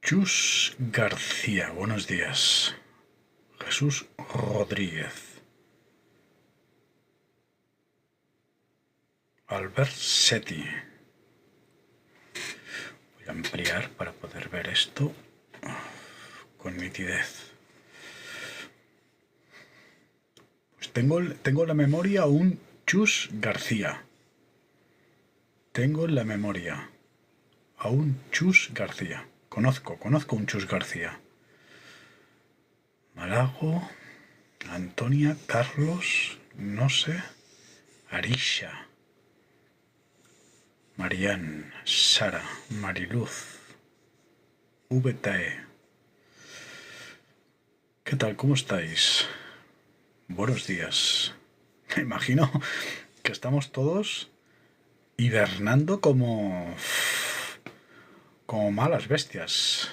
Chus García, buenos días. Jesús Rodríguez. Albert Setti. Voy a ampliar para poder ver esto con nitidez. Pues tengo en la memoria un Chus García. Tengo en la memoria a un Chus García. Conozco un Chus García. Malago, Antonia, Carlos, no sé, Arisha, Marian, Sara, Mariluz, VTE. ¿Qué tal? ¿Cómo estáis? Buenos días. Me imagino que estamos todos hibernando como malas bestias.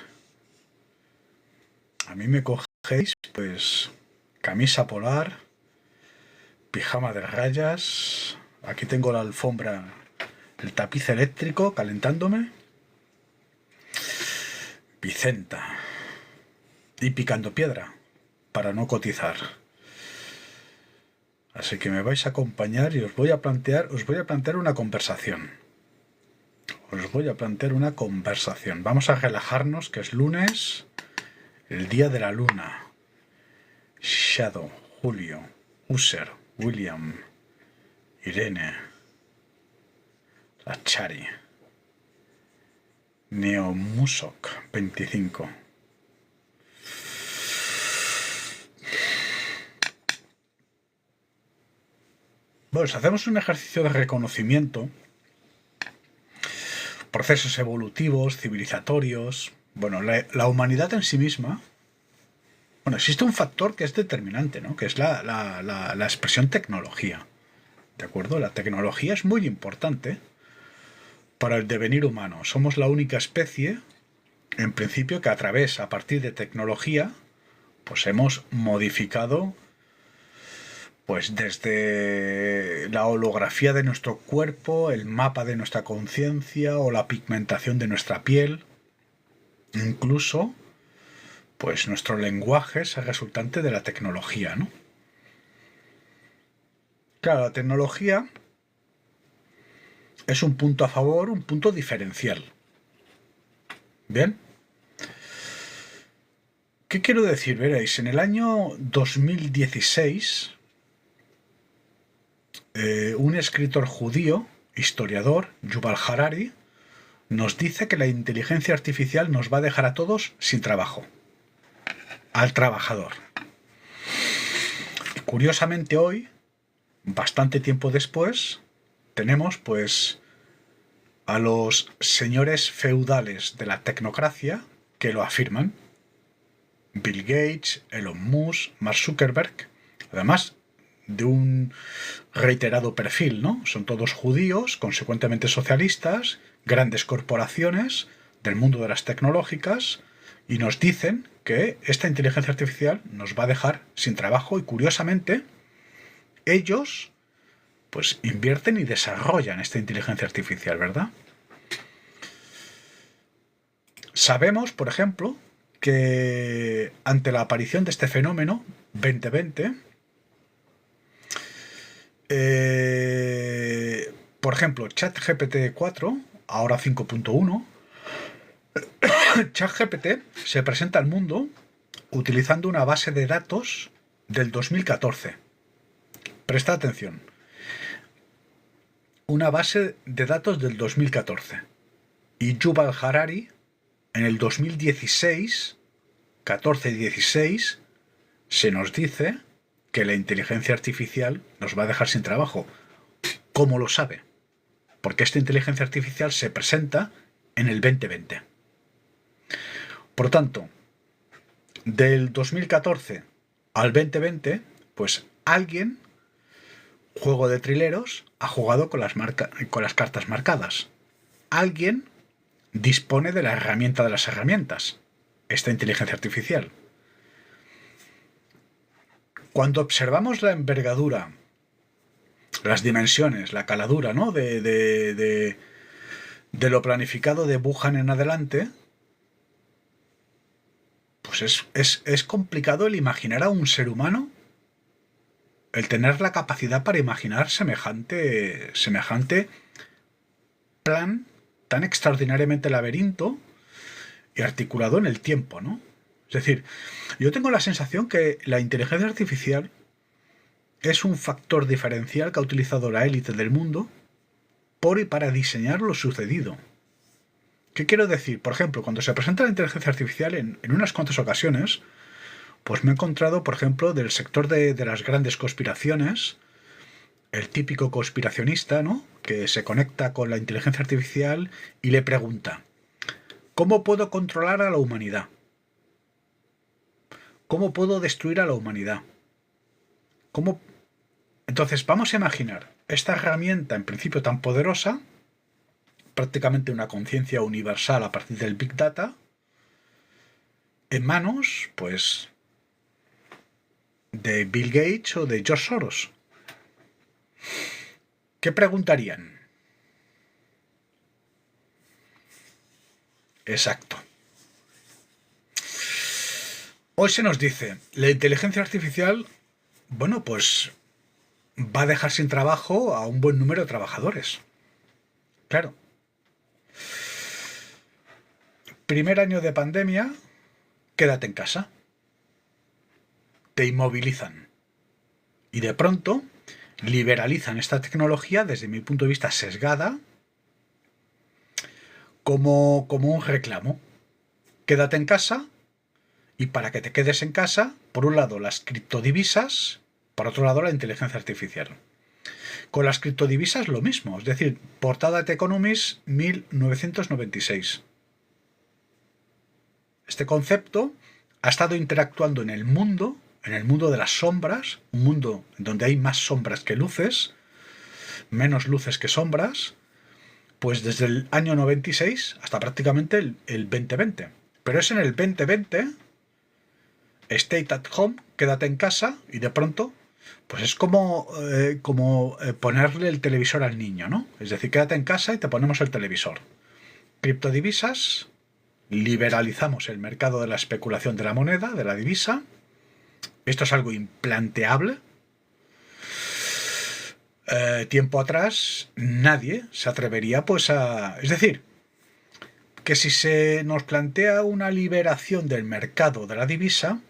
A mí me cogéis, pues, camisa polar, pijama de rayas. Aquí tengo la alfombra, el tapiz eléctrico calentándome. Vicenta. Y picando piedra para no cotizar. Así que me vais a acompañar y os voy a plantear una conversación. Vamos a relajarnos, que es lunes, el día de la luna. Shadow, Julio, User, William, Irene, Lachari, Neomusok 25. Bueno, si hacemos un ejercicio de reconocimiento, procesos evolutivos, civilizatorios. Bueno, la humanidad en sí misma. Bueno, existe un factor que es determinante, ¿no? Que es la expresión tecnología. ¿De acuerdo? La tecnología es muy importante para el devenir humano. Somos la única especie, en principio, que a partir de tecnología, pues hemos modificado, pues desde la holografía de nuestro cuerpo, el mapa de nuestra conciencia o la pigmentación de nuestra piel, incluso pues nuestro lenguaje es el resultante de la tecnología, ¿no? Claro, la tecnología es un punto a favor, un punto diferencial. ¿Bien? ¿Qué quiero decir? Veréis, en el año 2016, un escritor judío, historiador, Yuval Harari, nos dice que la inteligencia artificial nos va a dejar a todos sin trabajo. Al trabajador. Y curiosamente hoy, bastante tiempo después, tenemos pues a los señores feudales de la tecnocracia que lo afirman. Bill Gates, Elon Musk, Mark Zuckerberg, además de un reiterado perfil, ¿no? Son todos judíos, consecuentemente socialistas, grandes corporaciones del mundo de las tecnológicas, y nos dicen que esta inteligencia artificial nos va a dejar sin trabajo, y curiosamente ellos pues invierten y desarrollan esta inteligencia artificial, ¿verdad? Sabemos, por ejemplo, que ante la aparición de este fenómeno 2020, por ejemplo, ChatGPT 4, ahora 5.1, ChatGPT se presenta al mundo utilizando una base de datos del 2014. Presta atención. Una base de datos del 2014. Y Yuval Harari, en el 2016, 14 y 16, se nos dice que la inteligencia artificial nos va a dejar sin trabajo. ¿Cómo lo sabe? Porque esta inteligencia artificial se presenta en el 2020. Por tanto, del 2014 al 2020, pues alguien, juego de trileros, ha jugado con las cartas marcadas. Alguien dispone de la herramienta de las herramientas, esta inteligencia artificial. Cuando observamos la envergadura, las dimensiones, la caladura, ¿no? de lo planificado de Wuhan en adelante, pues es complicado el imaginar a un ser humano, el tener la capacidad para imaginar semejante plan tan extraordinariamente laberinto y articulado en el tiempo, ¿no? Es decir, yo tengo la sensación que la inteligencia artificial es un factor diferencial que ha utilizado la élite del mundo por y para diseñar lo sucedido. ¿Qué quiero decir? Por ejemplo, cuando se presenta la inteligencia artificial en unas cuantas ocasiones, pues me he encontrado, por ejemplo, del sector de las grandes conspiraciones, el típico conspiracionista, ¿no? Que se conecta con la inteligencia artificial y le pregunta: ¿cómo puedo controlar a la humanidad? ¿Cómo puedo destruir a la humanidad? ¿Cómo? Entonces vamos a imaginar esta herramienta en principio tan poderosa, prácticamente una conciencia universal a partir del Big Data, en manos, pues, de Bill Gates o de George Soros. ¿Qué preguntarían? Exacto. Hoy se nos dice, la inteligencia artificial, bueno, pues va a dejar sin trabajo a un buen número de trabajadores. Claro. Primer año de pandemia, quédate en casa. Te inmovilizan. Y de pronto liberalizan esta tecnología, desde mi punto de vista sesgada, como un reclamo. Quédate en casa, y para que te quedes en casa, por un lado las criptodivisas, por otro lado la inteligencia artificial. Con las criptodivisas lo mismo, es decir, portada de Economist 1996. Este concepto ha estado interactuando en el mundo de las sombras, un mundo donde hay más sombras que luces, menos luces que sombras, pues desde el año 96 hasta prácticamente el 2020. Pero es en el 2020, stay at home, quédate en casa, y de pronto, pues es como ponerle el televisor al niño, ¿no? Es decir, quédate en casa y te ponemos el televisor. Criptodivisas, liberalizamos el mercado de la especulación de la moneda, de la divisa. Esto es algo implanteable. Tiempo atrás nadie se atrevería pues a... Es decir, que si se nos plantea una liberación del mercado de la divisa,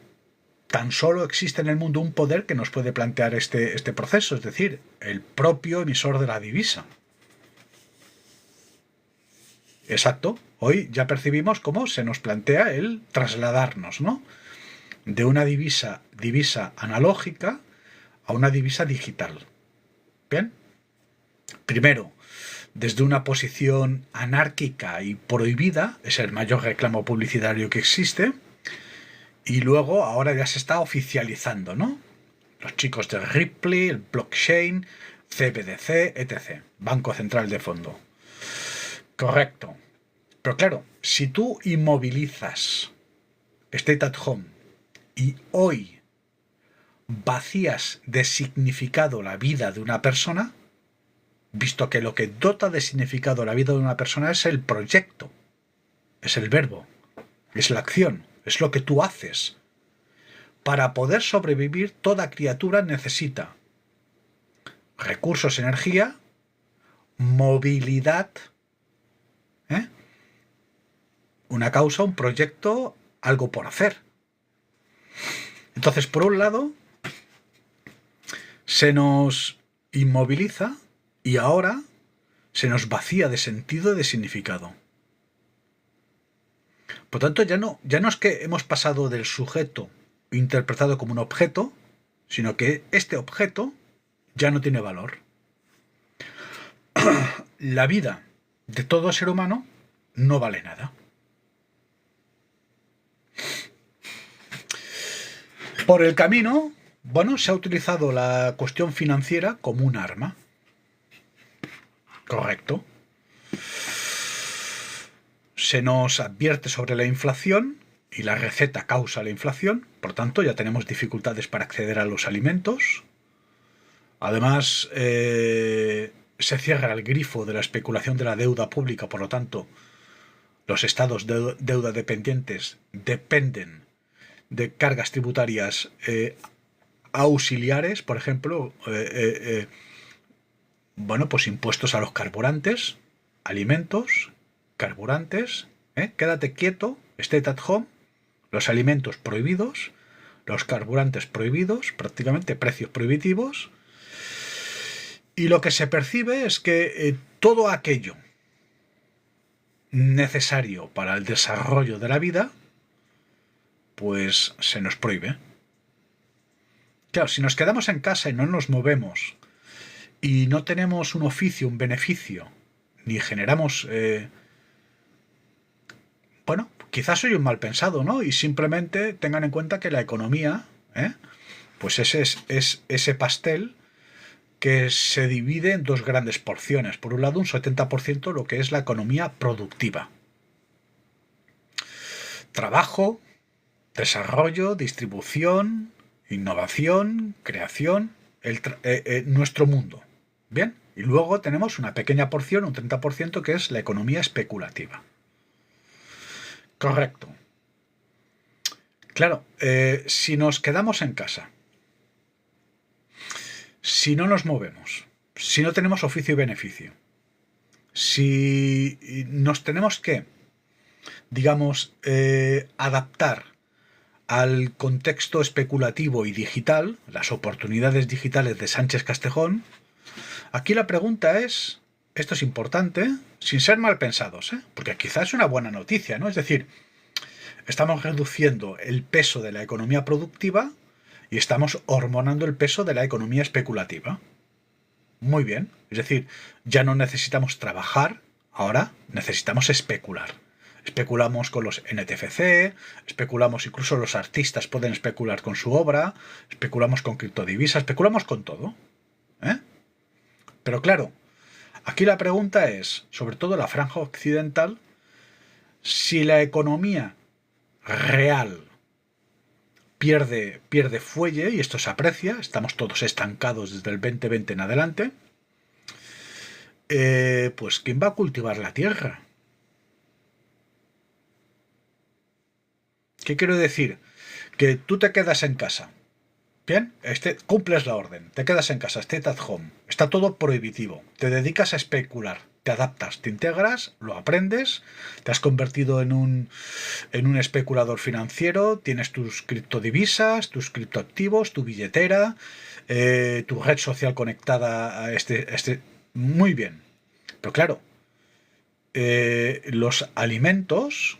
tan solo existe en el mundo un poder que nos puede plantear este proceso, es decir, el propio emisor de la divisa. Exacto. Hoy ya percibimos cómo se nos plantea el trasladarnos, ¿no?, de una divisa analógica a una divisa digital. Bien. Primero, desde una posición anárquica y prohibida, es el mayor reclamo publicitario que existe, y luego ahora ya se está oficializando, ¿no? Los chicos de Ripple, el blockchain, CBDC, etc. Banco Central de Fondo. Correcto. Pero claro, si tú inmovilizas Stay at Home y hoy vacías de significado la vida de una persona, visto que lo que dota de significado la vida de una persona es el proyecto, es el verbo, es la acción, es lo que tú haces. Para poder sobrevivir, toda criatura necesita recursos, energía, movilidad, una causa, un proyecto, algo por hacer. Entonces, por un lado, se nos inmoviliza y ahora se nos vacía de sentido y de significado. Por tanto, ya no es que hemos pasado del sujeto interpretado como un objeto, sino que este objeto ya no tiene valor. La vida de todo ser humano no vale nada. Por el camino, bueno, se ha utilizado la cuestión financiera como un arma. Correcto. Se nos advierte sobre la inflación y la receta causa la inflación, por tanto ya tenemos dificultades para acceder a los alimentos. Además, se cierra el grifo de la especulación de la deuda pública, por lo tanto, los estados de deuda dependientes dependen de cargas tributarias auxiliares, por ejemplo, bueno, pues impuestos a los carburantes, alimentos, carburantes, quédate quieto, stay at home, los alimentos prohibidos, los carburantes prohibidos, prácticamente precios prohibitivos, y lo que se percibe es que todo aquello necesario para el desarrollo de la vida, pues se nos prohíbe. Claro, si nos quedamos en casa y no nos movemos y no tenemos un oficio, un beneficio, ni generamos... bueno, quizás soy un mal pensado, ¿no? Y simplemente tengan en cuenta que la economía, pues ese es ese pastel que se divide en dos grandes porciones. Por un lado, un 70% lo que es la economía productiva. Trabajo, desarrollo, distribución, innovación, creación, nuestro mundo. ¿Bien? Y luego tenemos una pequeña porción, un 30%, que es la economía especulativa. Correcto. Claro, si nos quedamos en casa, si no nos movemos, si no tenemos oficio y beneficio, si nos tenemos que, digamos, adaptar al contexto especulativo y digital, las oportunidades digitales de Sánchez Castejón, aquí la pregunta es, esto es importante, sin ser mal pensados, porque quizás es una buena noticia, ¿no? Es decir, estamos reduciendo el peso de la economía productiva y estamos hormonando el peso de la economía especulativa. Muy bien, es decir, ya no necesitamos trabajar, ahora necesitamos especular. Especulamos con los NTFC, especulamos, incluso los artistas pueden especular con su obra, especulamos con criptodivisas, especulamos con todo. Pero claro, aquí la pregunta es, sobre todo la franja occidental, si la economía real pierde fuelle, y esto se aprecia, estamos todos estancados desde el 2020 en adelante, pues ¿quién va a cultivar la tierra? ¿Qué quiero decir? Que tú te quedas en casa, bien, cumples la orden, te quedas en casa, stay at home, está todo prohibitivo, te dedicas a especular, te adaptas, te integras, lo aprendes, te has convertido en un especulador financiero, tienes tus criptodivisas, tus criptoactivos, tu billetera, tu red social conectada a este. Muy bien. Pero claro, los alimentos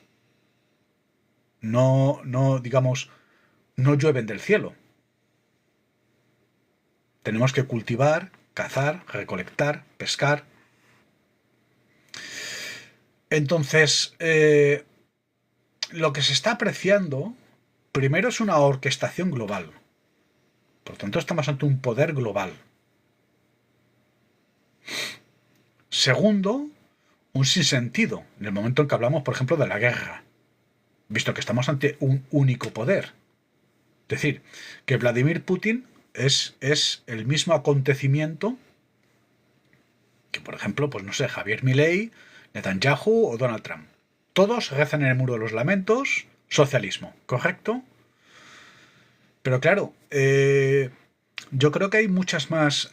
digamos, no llueven del cielo. Tenemos que cultivar, cazar, recolectar, pescar. Entonces, lo que se está apreciando, primero, es una orquestación global. Por lo tanto, estamos ante un poder global. Segundo, un sinsentido, en el momento en que hablamos, por ejemplo, de la guerra, visto que estamos ante un único poder. Es decir, que Vladimir Putin es el mismo acontecimiento que, por ejemplo, pues no sé, Javier Milei, Netanyahu o Donald Trump. Todos rezan en el muro de los lamentos, socialismo, ¿correcto? Pero claro, yo creo que hay muchas más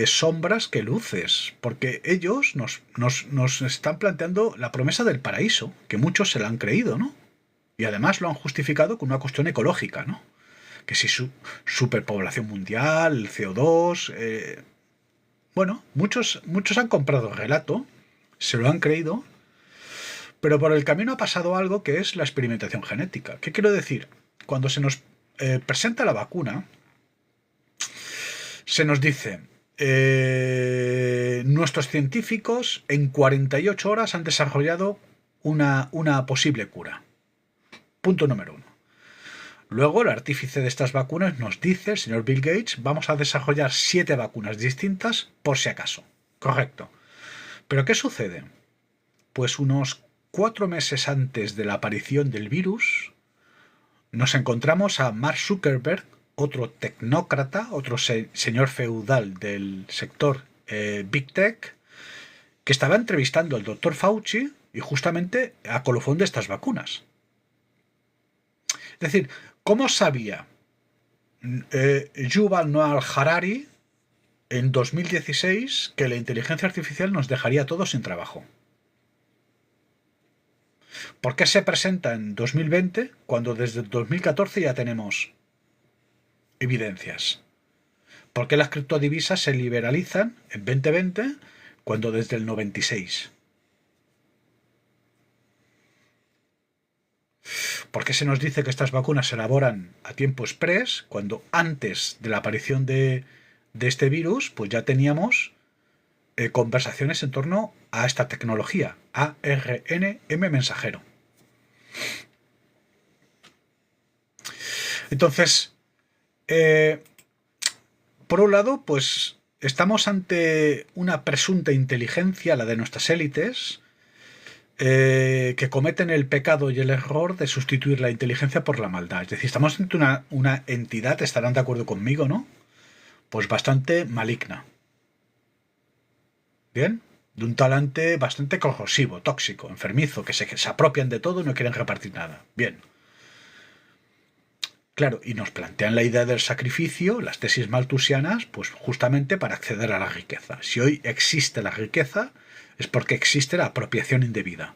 sombras que luces, porque ellos nos están planteando la promesa del paraíso, que muchos se la han creído, ¿no? Y además lo han justificado con una cuestión ecológica, ¿no? Que si superpoblación mundial, el CO2... bueno, muchos han comprado el relato, se lo han creído, pero por el camino ha pasado algo que es la experimentación genética. ¿Qué quiero decir? Cuando se nos presenta la vacuna, se nos dice, nuestros científicos en 48 horas han desarrollado una posible cura. Punto número 1. Luego, el artífice de estas vacunas nos dice, el señor Bill Gates, vamos a desarrollar 7 vacunas distintas por si acaso. Correcto. ¿Pero qué sucede? Pues unos 4 meses antes de la aparición del virus, nos encontramos a Mark Zuckerberg, otro tecnócrata, otro señor feudal del sector Big Tech, que estaba entrevistando al doctor Fauci y justamente a colofón de estas vacunas. Es decir, ¿cómo sabía Yuval Noah Harari en 2016 que la inteligencia artificial nos dejaría a todos sin trabajo? ¿Por qué se presenta en 2020 cuando desde 2014 ya tenemos evidencias? ¿Por qué las criptodivisas se liberalizan en 2020 cuando desde el 96? ¿Por qué se nos dice que estas vacunas se elaboran a tiempo express cuando antes de la aparición de este virus pues ya teníamos conversaciones en torno a esta tecnología, ARNM mensajero? Entonces, por un lado, pues estamos ante una presunta inteligencia, la de nuestras élites, que cometen el pecado y el error de sustituir la inteligencia por la maldad. Es decir, estamos ante una entidad, estarán de acuerdo conmigo, ¿no? Pues bastante maligna. ¿Bien? De un talante bastante corrosivo, tóxico, enfermizo, que se apropian de todo y no quieren repartir nada. Bien. Claro, y nos plantean la idea del sacrificio, las tesis malthusianas, pues justamente para acceder a la riqueza. Si hoy existe la riqueza, es porque existe la apropiación indebida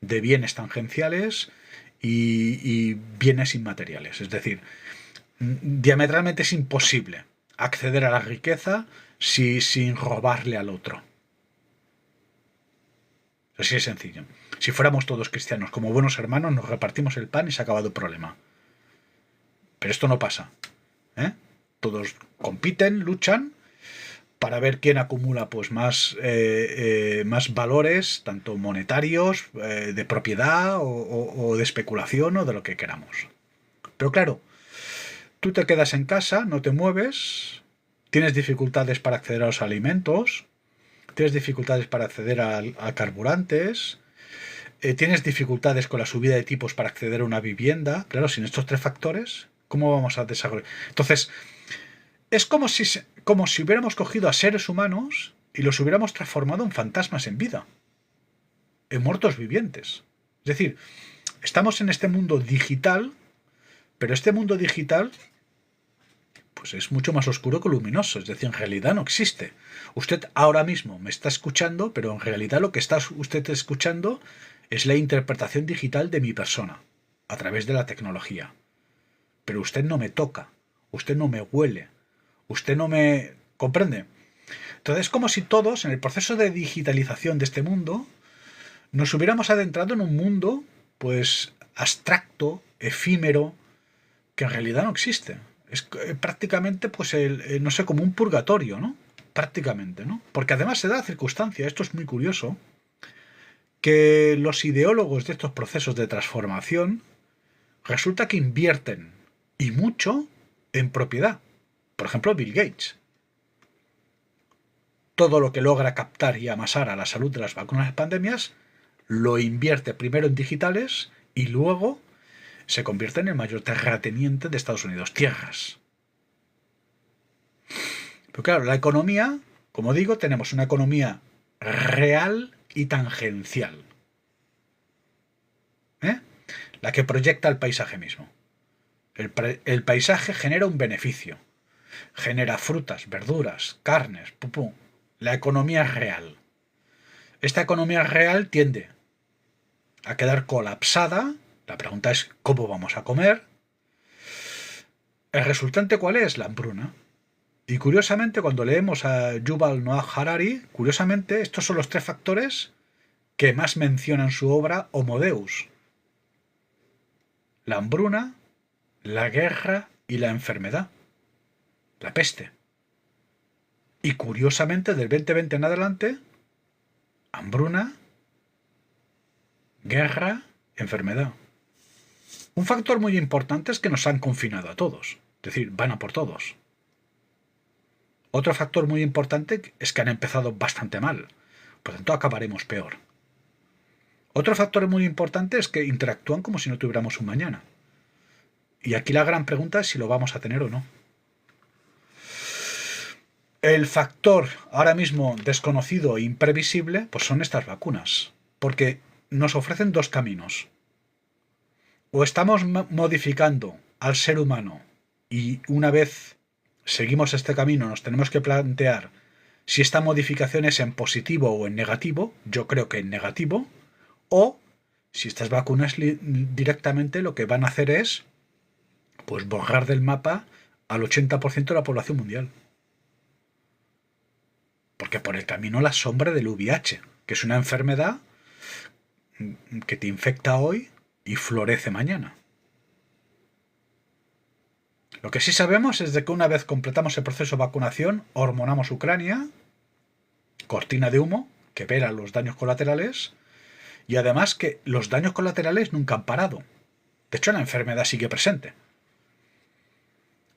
de bienes tangenciales y bienes inmateriales. Es decir, diametralmente es imposible acceder a la riqueza sin robarle al otro. Así es sencillo. Si fuéramos todos cristianos como buenos hermanos, nos repartimos el pan y se ha acabado el problema. Pero esto no pasa. Todos compiten, luchan para ver quién acumula pues más valores, tanto monetarios, de propiedad o de especulación o de lo que queramos. Pero claro, tú te quedas en casa, no te mueves, tienes dificultades para acceder a los alimentos, tienes dificultades para acceder a carburantes, tienes dificultades con la subida de tipos para acceder a una vivienda. Claro, sin estos tres factores, ¿cómo vamos a desarrollar? Entonces, es como si hubiéramos cogido a seres humanos y los hubiéramos transformado en fantasmas en vida, en muertos vivientes. Es decir, estamos en este mundo digital, pero este mundo digital pues es mucho más oscuro que luminoso. Es decir, en realidad no existe. Usted ahora mismo me está escuchando, pero en realidad lo que está usted escuchando es la interpretación digital de mi persona, a través de la tecnología. Pero usted no me toca, usted no me huele, usted no me comprende. Entonces es como si todos, en el proceso de digitalización de este mundo, nos hubiéramos adentrado en un mundo, pues, abstracto, efímero, que en realidad no existe. Es prácticamente, pues, no sé, como un purgatorio, ¿no? Prácticamente, ¿no? Porque además se da la circunstancia, esto es muy curioso, que los ideólogos de estos procesos de transformación resulta que invierten, y mucho, en propiedad. Por ejemplo, Bill Gates. Todo lo que logra captar y amasar a la salud de las vacunas de pandemias lo invierte primero en digitales y luego se convierte en el mayor terrateniente de Estados Unidos. Tierras. Pero claro, la economía, como digo, tenemos una economía real y tangencial. La que proyecta el paisaje mismo. El paisaje genera un beneficio. Genera frutas, verduras, carnes, pupú. La economía es real. Esta economía real tiende a quedar colapsada. La pregunta es ¿cómo vamos a comer? ¿El resultante cuál es? La hambruna. Y curiosamente, cuando leemos a Yuval Noah Harari, curiosamente, estos son los tres factores que más menciona en su obra Homo Deus. La hambruna, la guerra y la enfermedad. La peste. Y curiosamente, del 2020 en adelante, hambruna, guerra, enfermedad. Un factor muy importante es que nos han confinado a todos. Es decir, van a por todos. Otro factor muy importante es que han empezado bastante mal. Por tanto, acabaremos peor. Otro factor muy importante es que interactúan como si no tuviéramos un mañana. Y aquí la gran pregunta es si lo vamos a tener o no. El factor ahora mismo desconocido e imprevisible pues son estas vacunas. Porque nos ofrecen dos caminos. o estamos modificando al ser humano y una vez seguimos este camino nos tenemos que plantear si esta modificación es en positivo o en negativo. Yo creo que en negativo. O si estas vacunas directamente lo que van a hacer es pues borrar del mapa al 80% de la población mundial. Porque por el camino la sombra del VIH, que es una enfermedad que te infecta hoy y florece mañana. Lo que sí sabemos es de que una vez completamos el proceso de vacunación, hormonamos Ucrania, cortina de humo, que vela los daños colaterales, y además que los daños colaterales nunca han parado. De hecho, la enfermedad sigue presente.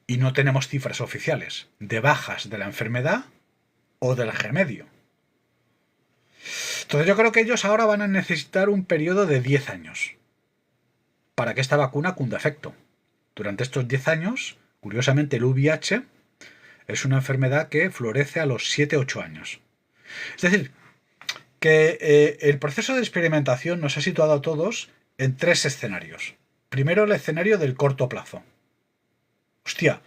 Y no tenemos cifras oficiales de bajas de la enfermedad o del remedio. Entonces yo creo que ellos ahora van a necesitar un periodo de 10 años para que esta vacuna cunda efecto. Durante estos 10 años, curiosamente el VIH es una enfermedad que florece a los 7-8 años. Es decir, que el proceso de experimentación nos ha situado a todos en 3 escenarios. Primero, el escenario del corto plazo. Hostia,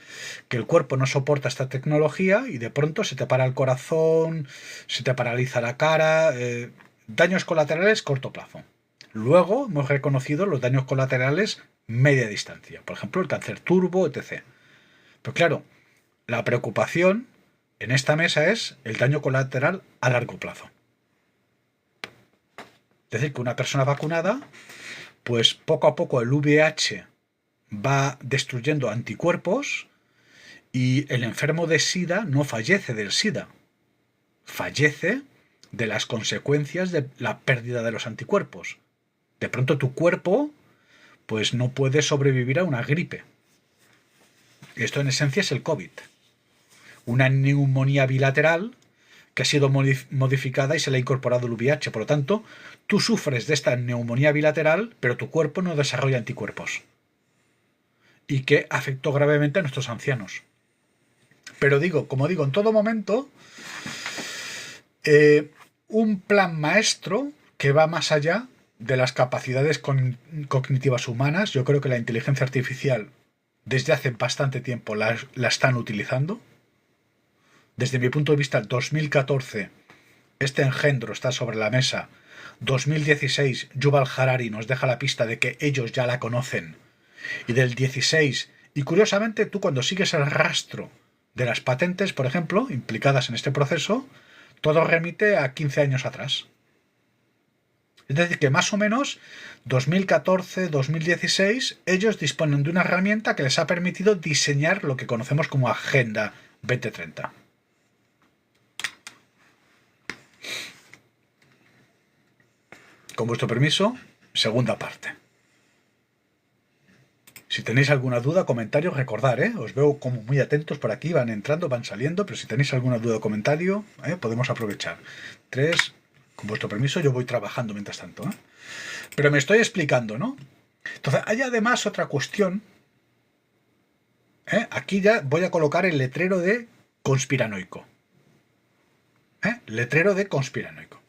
que el cuerpo no soporta esta tecnología y de pronto se te para el corazón, se te paraliza la cara, daños colaterales corto plazo. Luego hemos reconocido los daños colaterales media distancia, por ejemplo el cáncer turbo, etc. Pero claro, la preocupación en esta mesa es el daño colateral a largo plazo. Es decir, que una persona vacunada, pues poco a poco el VIH va destruyendo anticuerpos y el enfermo de SIDA no fallece del SIDA, fallece de las consecuencias de la pérdida de los anticuerpos. De pronto tu cuerpo pues no puede sobrevivir a una gripe. Esto en esencia es el COVID. Una neumonía bilateral que ha sido modificada y se le ha incorporado el VIH. Por lo tanto, tú sufres de esta neumonía bilateral, pero tu cuerpo no desarrolla anticuerpos. Y que afectó gravemente a nuestros ancianos. Pero como digo, en todo momento, un plan maestro que va más allá de las capacidades cognitivas humanas. Yo creo que la inteligencia artificial desde hace bastante tiempo la están utilizando. Desde mi punto de vista, 2014, este engendro está sobre la mesa. 2016, Yuval Harari nos deja la pista de que ellos ya la conocen. Y del 16, y curiosamente tú cuando sigues el rastro de las patentes, por ejemplo, implicadas en este proceso, todo remite a 15 años atrás. Es decir, que más o menos 2014-2016 ellos disponen de una herramienta que les ha permitido diseñar lo que conocemos como Agenda 2030. Con vuestro permiso, segunda parte. Si tenéis alguna duda, comentario, recordad, os veo como muy atentos por aquí, van entrando, van saliendo, pero si tenéis alguna duda o comentario, podemos aprovechar. 3, con vuestro permiso, yo voy trabajando mientras tanto. Pero me estoy explicando, ¿no? Entonces, hay además otra cuestión. Aquí ya voy a colocar el letrero de conspiranoico. Letrero de conspiranoico.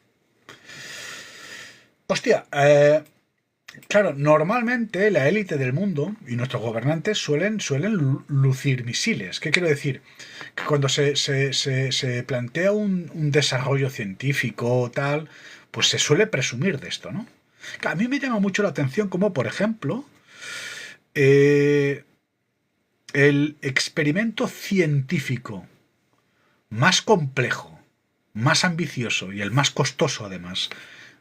Hostia, claro, normalmente la élite del mundo y nuestros gobernantes suelen lucir misiles. ¿Qué quiero decir? Que cuando se plantea un desarrollo científico tal, pues se suele presumir de esto, ¿no? A mí me llama mucho la atención como, por ejemplo, el experimento científico más complejo, más ambicioso y el más costoso, además,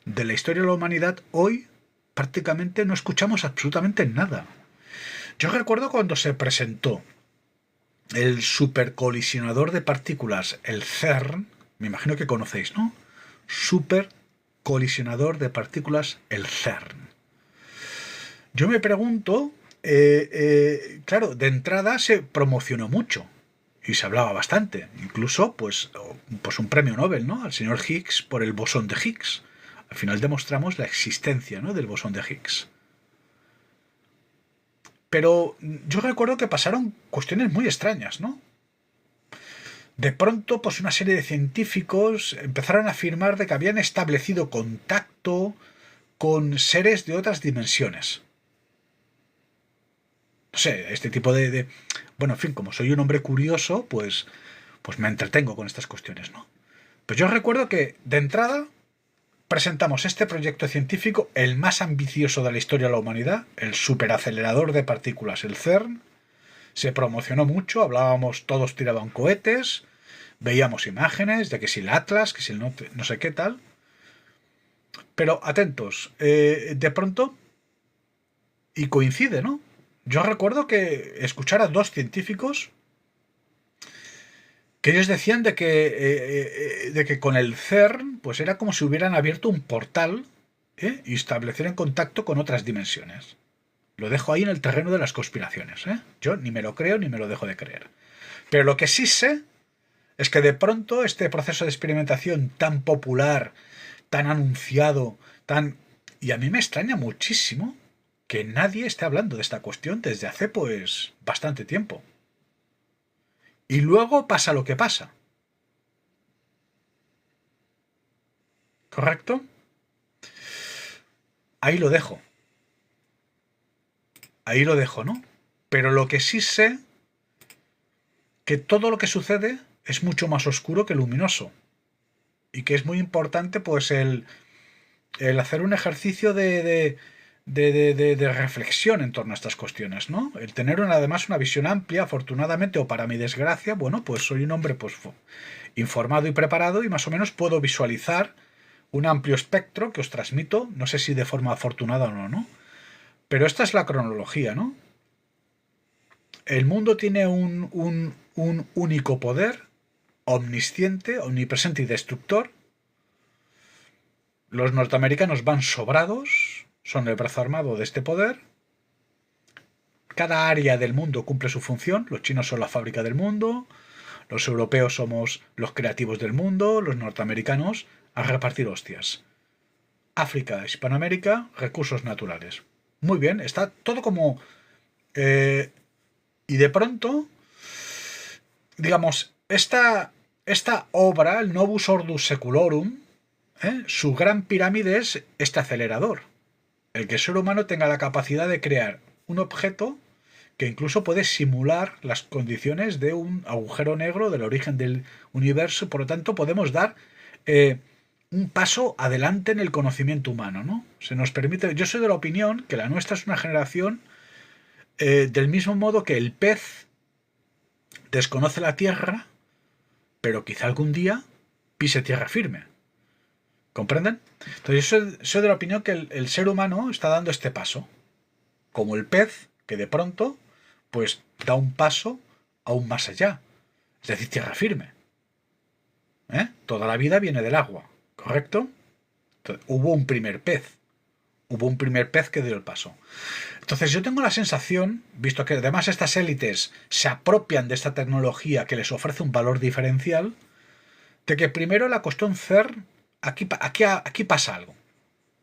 de la historia de la humanidad, hoy prácticamente no escuchamos absolutamente nada. Yo recuerdo cuando se presentó el supercolisionador de partículas, el CERN, me imagino que conocéis, ¿no? Supercolisionador de partículas, el CERN. Yo me pregunto, claro, de entrada se promocionó mucho y se hablaba bastante, incluso pues un premio Nobel, ¿no? Al señor Higgs por el bosón de Higgs. Al final demostramos la existencia, ¿no?, del bosón de Higgs. Pero yo recuerdo que pasaron cuestiones muy extrañas, ¿no? De pronto, pues una serie de científicos empezaron a afirmar de que habían establecido contacto con seres de otras dimensiones. No sé, este tipo bueno, en fin, como soy un hombre curioso, pues me entretengo con estas cuestiones, ¿no? Pues yo recuerdo que, de entrada, presentamos este proyecto científico, el más ambicioso de la historia de la humanidad, el superacelerador de partículas, el CERN. Se promocionó mucho, hablábamos, todos tiraban cohetes, veíamos imágenes de que si el Atlas, que si el no sé qué tal. Pero atentos, de pronto, y coincide, ¿no? Yo recuerdo que escuchar a dos científicos que ellos decían de que con el CERN pues era como si hubieran abierto un portal, y establecieran contacto con otras dimensiones. Lo dejo ahí en el terreno de las conspiraciones. Yo ni me lo creo ni me lo dejo de creer. Pero lo que sí sé es que de pronto este proceso de experimentación tan popular, tan anunciado, tan... Y a mí me extraña muchísimo que nadie esté hablando de esta cuestión desde hace pues bastante tiempo. Y luego pasa lo que pasa. ¿Correcto? Ahí lo dejo. Ahí lo dejo, ¿no? Pero lo que sí sé, que todo lo que sucede es mucho más oscuro que luminoso. Y que es muy importante, pues, el hacer un ejercicio de reflexión en torno a estas cuestiones, ¿no? El tener además una visión amplia, afortunadamente, o para mi desgracia, bueno, pues soy un hombre pues informado y preparado y más o menos puedo visualizar un amplio espectro que os transmito, no sé si de forma afortunada o no, ¿no? Pero esta es la cronología, ¿no? El mundo tiene un único poder, omnisciente, omnipresente y destructor. Los norteamericanos van sobrados, son el brazo armado de este poder. Cada área del mundo cumple su función. Los chinos son la fábrica del mundo, los europeos somos los creativos del mundo, los norteamericanos a repartir hostias. África, Hispanoamérica, recursos naturales. Muy bien, está todo como... y de pronto, digamos, esta obra, el Novus Ordus Seculorum, su gran pirámide es este acelerador. El que el ser humano tenga la capacidad de crear un objeto que incluso puede simular las condiciones de un agujero negro del origen del universo. Por lo tanto, podemos dar un paso adelante en el conocimiento humano, ¿no? Se nos permite. Yo soy de la opinión que la nuestra es una generación del mismo modo que el pez desconoce la tierra, pero quizá algún día pise tierra firme. ¿Comprenden? Entonces yo soy de la opinión que el ser humano está dando este paso, como el pez que de pronto pues da un paso aún más allá, es decir, tierra firme. Toda la vida viene del agua, ¿correcto? Entonces, hubo un primer pez que dio el paso. Entonces yo tengo la sensación, visto que además estas élites se apropian de esta tecnología que les ofrece un valor diferencial, de que primero la cuestión CERN, aquí pasa algo.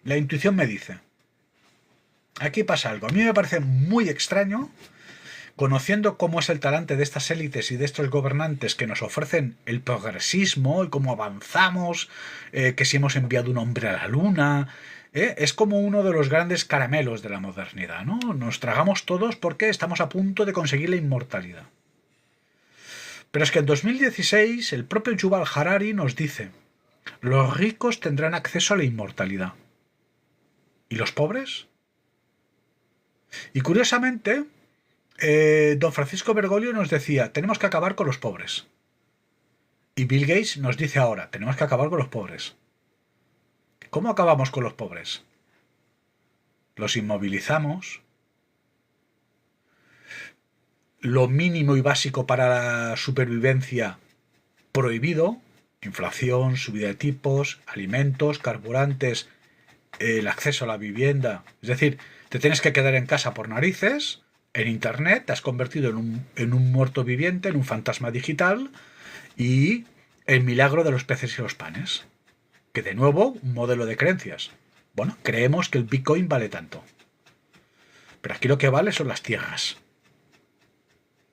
La intuición me dice, aquí pasa algo. A mí me parece muy extraño, conociendo cómo es el talante de estas élites y de estos gobernantes que nos ofrecen el progresismo y cómo avanzamos, que si hemos enviado un hombre a la luna, es como uno de los grandes caramelos de la modernidad, ¿no? Nos tragamos todos porque estamos a punto de conseguir la inmortalidad. Pero es que en 2016 el propio Yuval Harari nos dice: los ricos tendrán acceso a la inmortalidad. ¿Y los pobres? Y curiosamente, don Francisco Bergoglio nos decía: tenemos que acabar con los pobres. Y Bill Gates nos dice ahora: tenemos que acabar con los pobres. ¿Cómo acabamos con los pobres? Los inmovilizamos. Lo mínimo y básico para la supervivencia prohibido: inflación, subida de tipos, alimentos, carburantes, el acceso a la vivienda. Es decir, te tienes que quedar en casa por narices. En internet te has convertido en un muerto viviente, en un fantasma digital, y el milagro de los peces y los panes. Que de nuevo, un modelo de creencias. Bueno, creemos que el Bitcoin vale tanto. Pero aquí lo que vale son las tierras.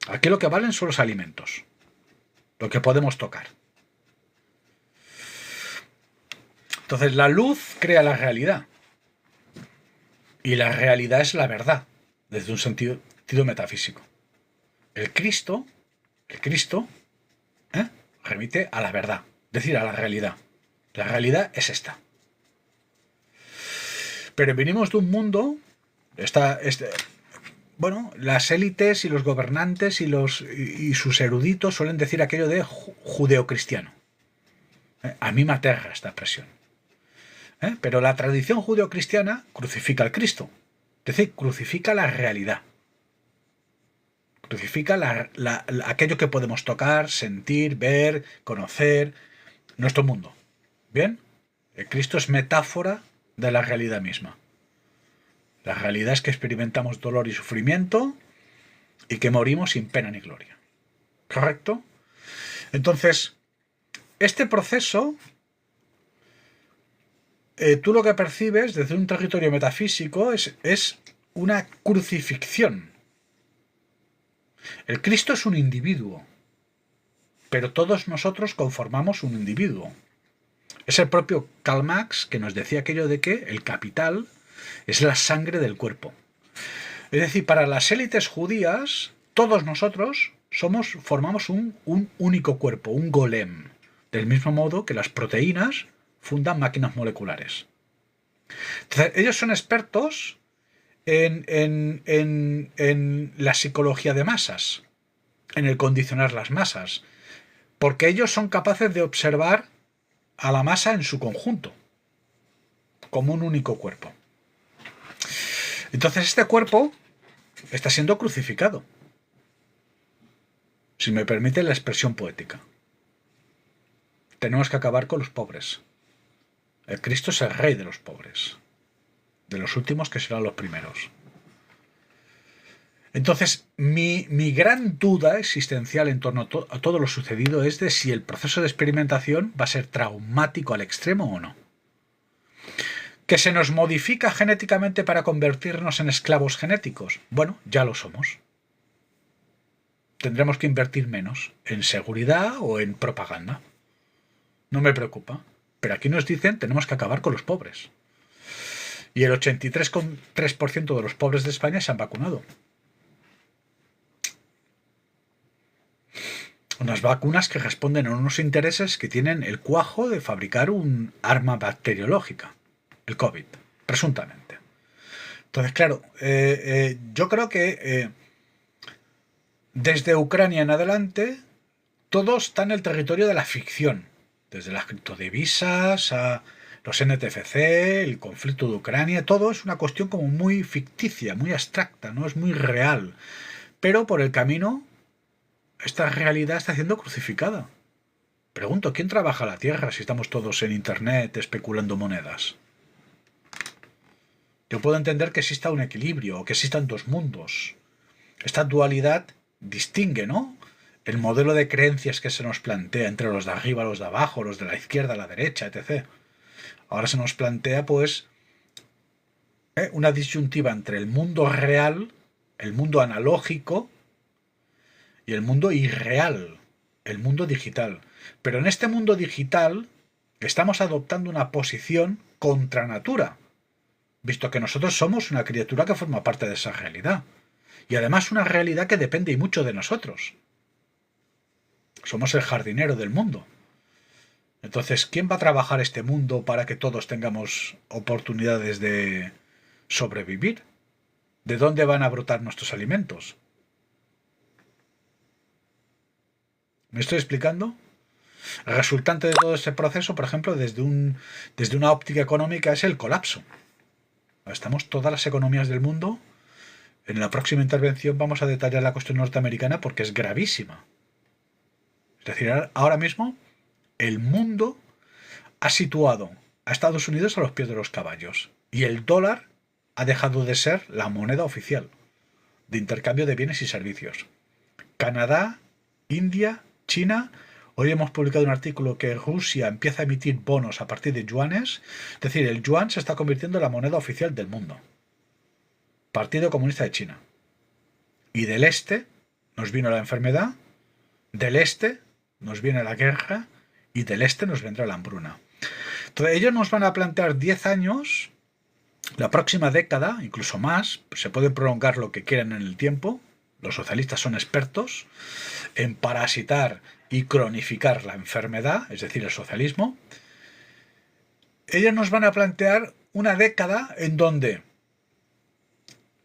Aquí lo que valen son los alimentos. Lo que podemos tocar. Entonces la luz crea la realidad. Y la realidad es la verdad, desde un sentido sentido metafísico. El Cristo, ¿eh? remite a la verdad, es decir, a la realidad. La realidad es esta. Pero venimos de un mundo, bueno, las élites y los gobernantes y sus eruditos suelen decir aquello de judeocristiano. A mí me aterra esta expresión. Pero la tradición judeocristiana crucifica al Cristo, es decir, crucifica la realidad. Crucifica aquello que podemos tocar, sentir, ver, conocer, nuestro mundo. ¿Bien? El Cristo es metáfora de la realidad misma. La realidad es que experimentamos dolor y sufrimiento y que morimos sin pena ni gloria. ¿Correcto? Entonces, este proceso, tú lo que percibes desde un territorio metafísico es una crucifixión. El Cristo es un individuo, pero todos nosotros conformamos un individuo. Es el propio Karl Marx que nos decía aquello de que el capital es la sangre del cuerpo. Es decir, para las élites judías, todos nosotros formamos un único cuerpo, un golem, del mismo modo que las proteínas fundan máquinas moleculares. Entonces, ellos son expertos en la psicología de masas, en el condicionar las masas, porque ellos son capaces de observar a la masa en su conjunto, como un único cuerpo. Entonces este cuerpo está siendo crucificado, si me permite la expresión poética. Tenemos que acabar con los pobres. El Cristo es el rey de los pobres, de los últimos que serán los primeros. Entonces, mi gran duda existencial en torno a todo lo sucedido es de si el proceso de experimentación va a ser traumático al extremo o no. ¿Que se nos modifica genéticamente para convertirnos en esclavos genéticos? Bueno, ya lo somos. Tendremos que invertir menos en seguridad o en propaganda. No me preocupa. Pero aquí nos dicen tenemos que acabar con los pobres. Y el 83,3% de los pobres de España se han vacunado. Unas vacunas que responden a unos intereses que tienen el cuajo de fabricar un arma bacteriológica, el COVID, presuntamente. Entonces, claro, yo creo que desde Ucrania en adelante todo está en el territorio de la ficción, desde las criptodivisas a los NTFC, el conflicto de Ucrania, todo es una cuestión como muy ficticia, muy abstracta, no es muy real, pero por el camino esta realidad está siendo crucificada. Pregunto, ¿quién trabaja la tierra si estamos todos en internet especulando monedas? Yo puedo entender que exista un equilibrio o que existan dos mundos. Esta dualidad distingue, ¿no?, el modelo de creencias que se nos plantea entre los de arriba, los de abajo, los de la izquierda, la derecha, etc. Ahora se nos plantea, pues, una disyuntiva entre el mundo real, el mundo analógico, y el mundo irreal, el mundo digital. Pero en este mundo digital estamos adoptando una posición contra natura, visto que nosotros somos una criatura que forma parte de esa realidad. Y además una realidad que depende y mucho de nosotros. Somos el jardinero del mundo. Entonces, ¿quién va a trabajar este mundo para que todos tengamos oportunidades de sobrevivir? ¿De dónde van a brotar nuestros alimentos? ¿Me estoy explicando? El resultante de todo este proceso, por ejemplo, desde una óptica económica, es el colapso. Estamos todas las economías del mundo. En la próxima intervención vamos a detallar la cuestión norteamericana porque es gravísima. Es decir, ahora mismo el mundo ha situado a Estados Unidos a los pies de los caballos y el dólar ha dejado de ser la moneda oficial de intercambio de bienes y servicios. Canadá, India, China. Hoy hemos publicado un artículo que Rusia empieza a emitir bonos a partir de yuanes. Es decir, el yuan se está convirtiendo en la moneda oficial del mundo. Partido Comunista de China. Y del este nos vino la enfermedad, del este nos viene la guerra y del este nos vendrá la hambruna. Entonces ellos nos van a plantear 10 años La próxima década, incluso más, se puede prolongar lo que quieran en el tiempo. Los socialistas son expertos en parasitar y cronificar la enfermedad, es decir, el socialismo. Ellos nos van a plantear una década en donde,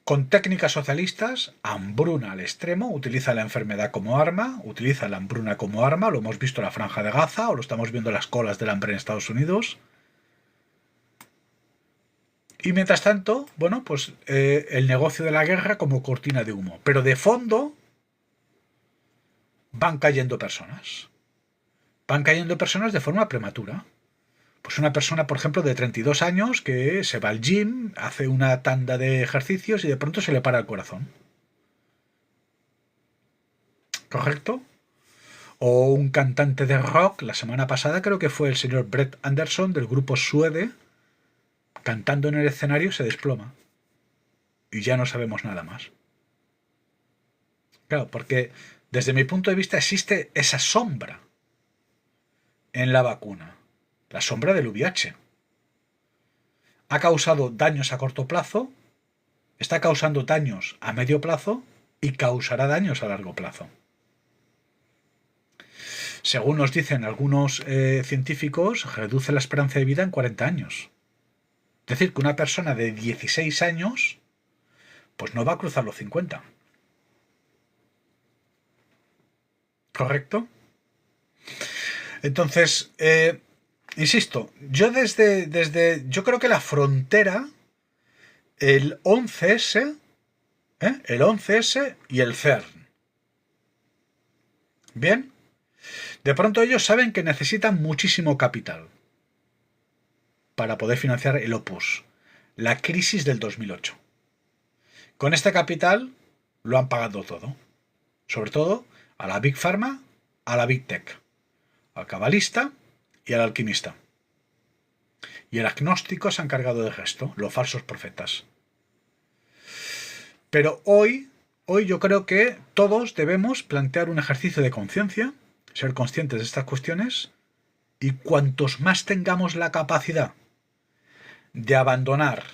con técnicas socialistas, hambruna al extremo, utiliza la enfermedad como arma, utiliza la hambruna como arma, lo hemos visto en la Franja de Gaza o lo estamos viendo en las colas del hambre en Estados Unidos. Y mientras tanto, bueno, pues el negocio de la guerra como cortina de humo. Pero de fondo van cayendo personas. Van cayendo personas de forma prematura. Pues una persona, por ejemplo, de 32 años que se va al gym, hace una tanda de ejercicios y de pronto se le para el corazón. ¿Correcto? O un cantante de rock, la semana pasada creo que fue el señor Brett Anderson del grupo Suede, cantando en el escenario se desploma. Y ya no sabemos nada más. Claro, porque desde mi punto de vista existe esa sombra en la vacuna. La sombra del VIH. Ha causado daños a corto plazo, está causando daños a medio plazo y causará daños a largo plazo. Según nos dicen algunos científicos, reduce la esperanza de vida en 40 años. Es decir, que una persona de 16 años pues no va a cruzar los 50. ¿Correcto? Entonces, insisto, yo yo creo que la frontera, el 11S, el 11S y el CERN. Bien, de pronto ellos saben que necesitan muchísimo capital para poder financiar el Opus, la crisis del 2008. Con este capital lo han pagado todo, sobre todo a la Big Pharma, a la Big Tech, al cabalista y al alquimista. Y el agnóstico se ha encargado del resto, los falsos profetas. Pero hoy yo creo que todos debemos plantear un ejercicio de conciencia, ser conscientes de estas cuestiones, y cuantos más tengamos la capacidad de abandonar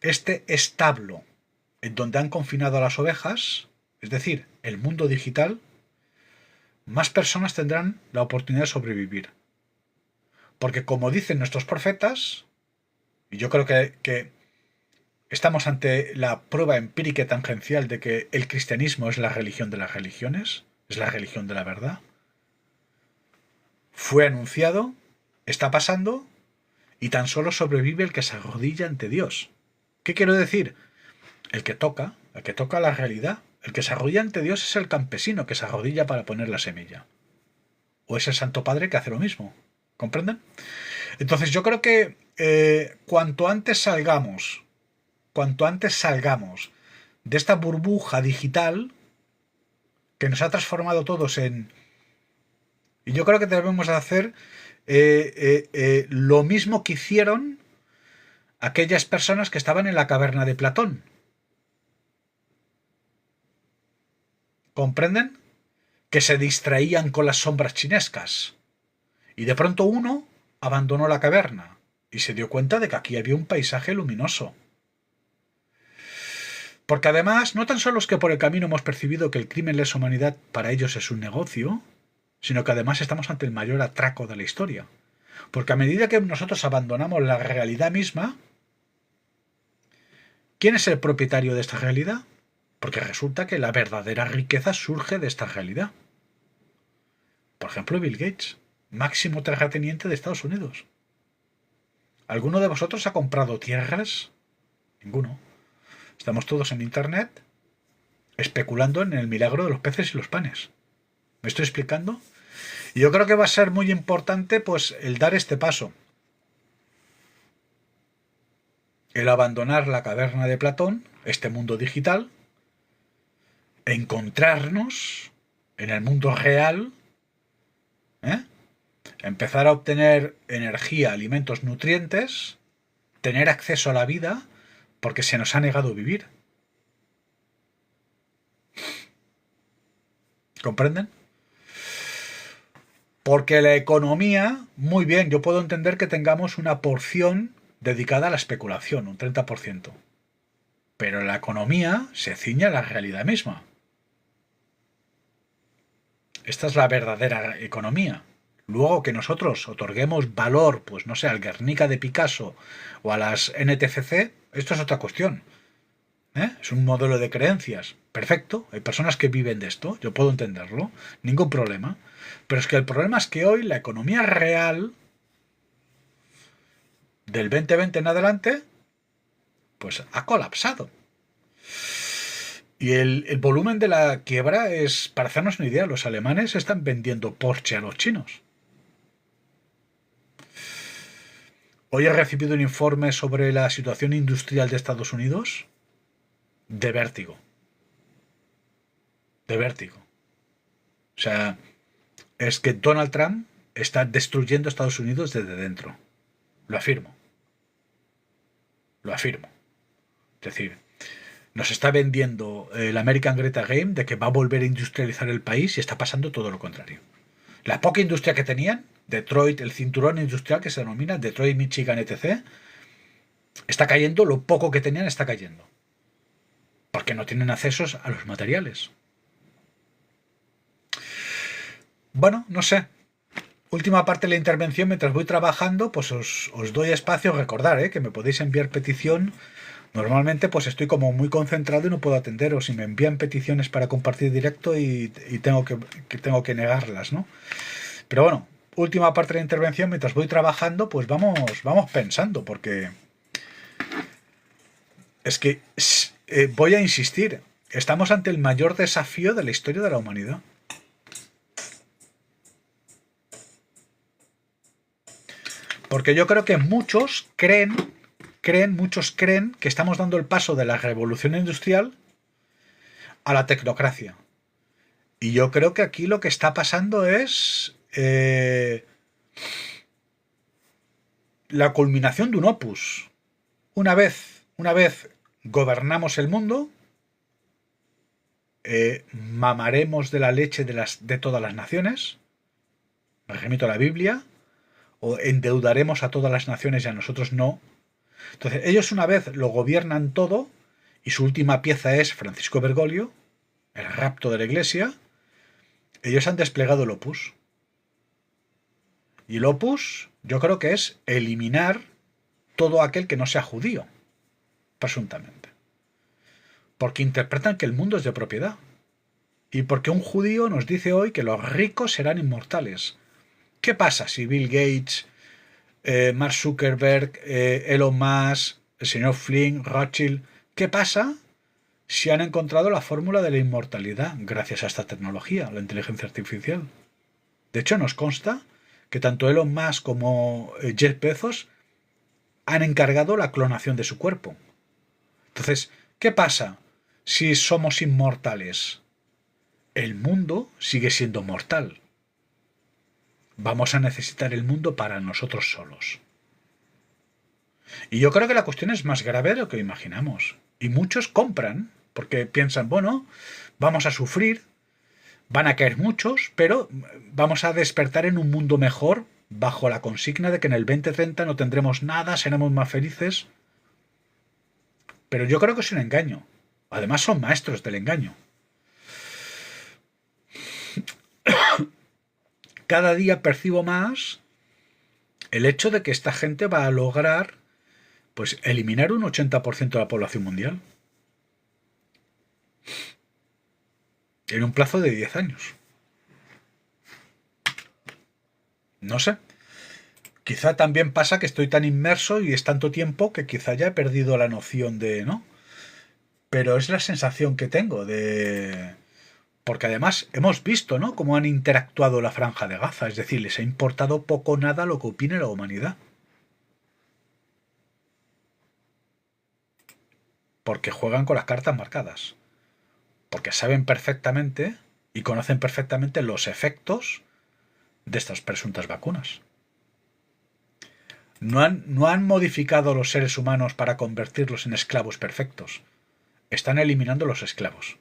este establo en donde han confinado a las ovejas, es decir, el mundo digital, más personas tendrán la oportunidad de sobrevivir. Porque como dicen nuestros profetas, y yo creo que estamos ante la prueba empírica y tangencial de que el cristianismo es la religión de las religiones, es la religión de la verdad, fue anunciado, está pasando, y tan solo sobrevive el que se arrodilla ante Dios. ¿Qué quiero decir? El que toca la realidad. El que se arrodilla ante Dios es el campesino que se arrodilla para poner la semilla. O es el Santo Padre que hace lo mismo. ¿Comprenden? Entonces yo creo que cuanto antes salgamos de esta burbuja digital que nos ha transformado todos en... Y yo creo que debemos hacer lo mismo que hicieron aquellas personas que estaban en la caverna de Platón. ¿Comprenden? Que se distraían con las sombras chinescas. Y de pronto uno abandonó la caverna y se dio cuenta de que aquí había un paisaje luminoso. Porque además, no tan solo es que por el camino hemos percibido que el crimen y la humanidad para ellos es un negocio, sino que además estamos ante el mayor atraco de la historia. Porque a medida que nosotros abandonamos la realidad misma, ¿quién es el propietario de esta realidad? Porque resulta que la verdadera riqueza surge de esta realidad. Por ejemplo, Bill Gates, máximo terrateniente de Estados Unidos. ¿Alguno de vosotros ha comprado tierras? Ninguno. Estamos todos en Internet especulando en el milagro de los peces y los panes. ¿Me estoy explicando? Y yo creo que va a ser muy importante pues el dar este paso. El abandonar la caverna de Platón, este mundo digital, encontrarnos en el mundo real, empezar a obtener energía, alimentos, nutrientes, tener acceso a la vida, porque se nos ha negado vivir. ¿Comprenden? Porque la economía, muy bien, yo puedo entender que tengamos una porción dedicada a la especulación, un 30%. Pero la economía se ciñe a la realidad misma. Esta es la verdadera economía. Luego que nosotros otorguemos valor, pues no sé, al Guernica de Picasso o a las NTFC, esto es otra cuestión. Es un modelo de creencias. Perfecto, hay personas que viven de esto, yo puedo entenderlo, ningún problema. Pero es que el problema es que hoy la economía real del 2020 en adelante, pues ha colapsado. Y el volumen de la quiebra es, para hacernos una idea, los alemanes están vendiendo Porsche a los chinos. Hoy he recibido un informe sobre la situación industrial de Estados Unidos de vértigo. De vértigo. O sea, es que Donald Trump está destruyendo Estados Unidos desde dentro. Lo afirmo. Lo afirmo. Es decir, nos está vendiendo el American Greta Game de que va a volver a industrializar el país y está pasando todo lo contrario. La poca industria que tenían, Detroit, el cinturón industrial que se denomina Detroit, Michigan, etc., está cayendo, lo poco que tenían está cayendo. Porque no tienen accesos a los materiales. Bueno, no sé. Última parte de la intervención, mientras voy trabajando, pues os doy espacio. Recordar que me podéis enviar petición. Normalmente pues estoy como muy concentrado y no puedo atenderos. Y me envían peticiones para compartir directo y tengo que negarlas, ¿no? Pero bueno, última parte de la intervención, mientras voy trabajando, pues vamos pensando, porque es que voy a insistir, estamos ante el mayor desafío de la historia de la humanidad. Porque yo creo que muchos creen que estamos dando el paso de la revolución industrial a la tecnocracia. Y yo creo que aquí lo que está pasando es la culminación de un opus. Una vez gobernamos el mundo, mamaremos de la leche de todas las naciones, me remito a la Biblia, o endeudaremos a todas las naciones y a nosotros no. Entonces, ellos una vez lo gobiernan todo, y su última pieza es Francisco Bergoglio, el rapto de la Iglesia. Ellos han desplegado el opus. Y el opus, yo creo que es eliminar todo aquel que no sea judío, presuntamente. Porque interpretan que el mundo es de propiedad. Y porque un judío nos dice hoy que los ricos serán inmortales. ¿Qué pasa si Bill Gates, Mark Zuckerberg, Elon Musk, el señor Flynn, Rothschild, qué pasa si han encontrado la fórmula de la inmortalidad gracias a esta tecnología, la inteligencia artificial? De hecho, nos consta que tanto Elon Musk como Jeff Bezos han encargado la clonación de su cuerpo. Entonces, ¿qué pasa si somos inmortales? El mundo sigue siendo mortal. Vamos a necesitar el mundo para nosotros solos. Y yo creo que la cuestión es más grave de lo que imaginamos. Y muchos compran, porque piensan, bueno, vamos a sufrir, van a caer muchos, pero vamos a despertar en un mundo mejor, bajo la consigna de que en el 2030 no tendremos nada, seremos más felices. Pero yo creo que es un engaño. Además son maestros del engaño. Cada día percibo más el hecho de que esta gente va a lograr pues eliminar un 80% de la población mundial en un plazo de 10 años. No sé. Quizá también pasa que estoy tan inmerso y es tanto tiempo que quizá ya he perdido la noción de, ¿no? Pero es la sensación que tengo de... Porque además hemos visto, ¿no?, cómo han interactuado la Franja de Gaza. Es decir, les ha importado poco o nada lo que opine la humanidad. Porque juegan con las cartas marcadas. Porque saben perfectamente y conocen perfectamente los efectos de estas presuntas vacunas. No han modificado a los seres humanos para convertirlos en esclavos perfectos. Están eliminando los esclavos.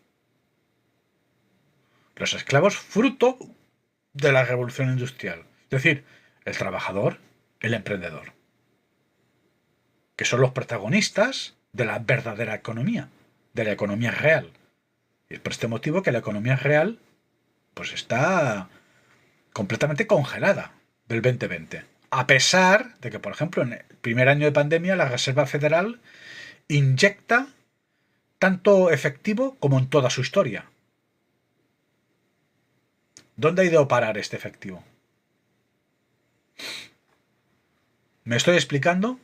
Los esclavos fruto de la revolución industrial. Es decir, el trabajador, el emprendedor. que son los protagonistas de la verdadera economía, de la economía real. Y es por este motivo que la economía real pues está completamente congelada del 2020. A pesar de que, por ejemplo, en el primer año de pandemia la Reserva Federal inyecta tanto efectivo como en toda su historia. ¿Dónde ha ido a parar este efectivo? ¿Me estoy explicando?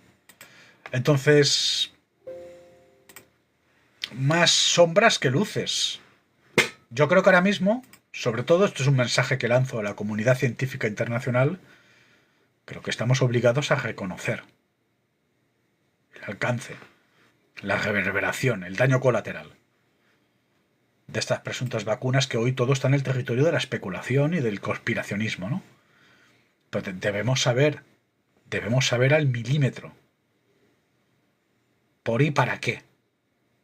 Entonces, más sombras que luces. Yo creo que ahora mismo, sobre todo, esto es un mensaje que lanzo a la comunidad científica internacional, creo que estamos obligados a reconocer el alcance, la reverberación, el daño colateral de estas presuntas vacunas, que hoy todo está en el territorio de la especulación y del conspiracionismo, ¿no? Pero debemos saber al milímetro por y para qué.